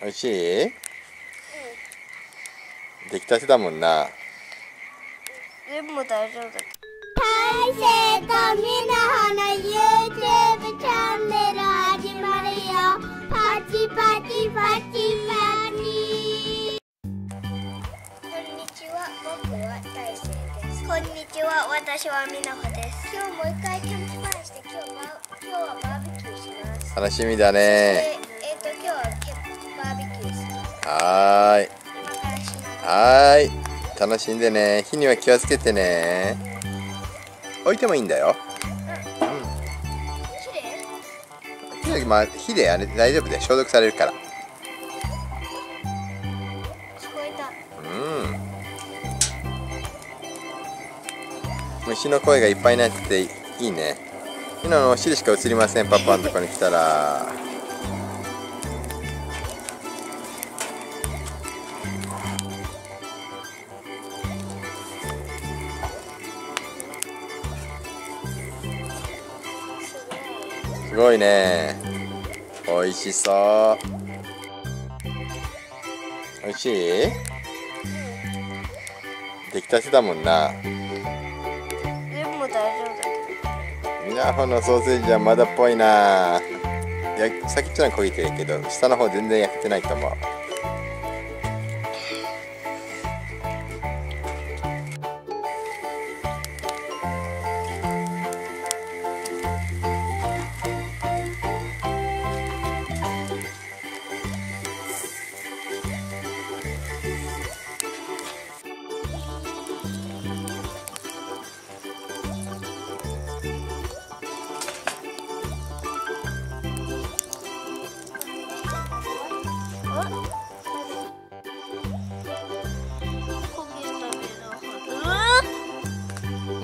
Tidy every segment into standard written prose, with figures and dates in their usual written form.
おいしい？出来たてだもんな。でも大丈夫だ。大勢とみなほの YouTube チャンネル始まるよ。パチパチパチパチ。こんにちは、僕は大勢です。こんにちは、私はみなほです。今日もう一回キャンプファイして今日はバーベキューします。楽しみだね。今日はバーベキューする。はーい。今からします。はーい。楽しんでね。火には気をつけてね。置いてもいいんだよ。きれい？まあ火であれ大丈夫で消毒されるから。聞こえた。虫の声がいっぱいになってていいね。今のお尻しか映りません。パパのとこに来たら。すごいね。おいしそう。おいしい？出来たてだもんな。でも大丈夫だけみなほのソーセージはまだっぽいな。先っちょは焦げてるけど下の方全然焼けてないと思う。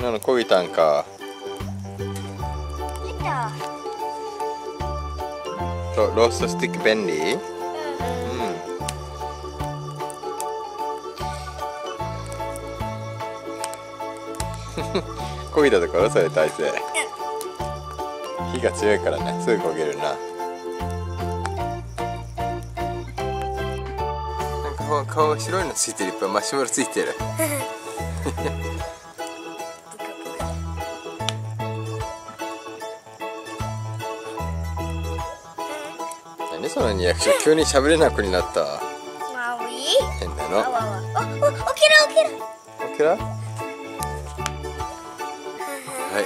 なの焦げたんか。出た。ローストスティック便利？焦げたところそれ大勢。火が強いからね、すぐ焦げるな。なんか顔白いのついてる、いっぱいマシュマロついてる。何そのリアクション、急に喋れなくなった。マウイ？変なの。起きる。オッケーだ。はい、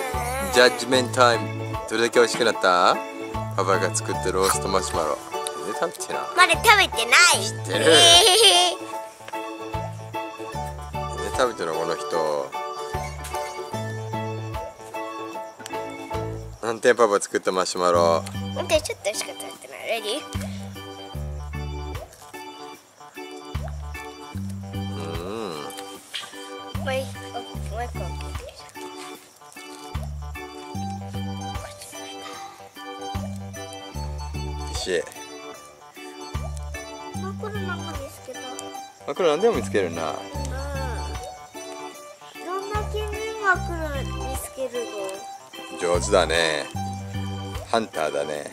ジャッジメントタイム。どれだけ美味しくなった？パパが作ったローストマシュマロ。全然食べてな。まだ食べてない。知ってる。全然食べてるこの人。何点パパ作ったマシュマロ。待って、ちょっとしか食べてない。レディー？もう一個。おいしい。これなんか見つけた。あ、これ何でも見つけるな。どんな気分が来る見つけるの？上手だね。ハンターだね。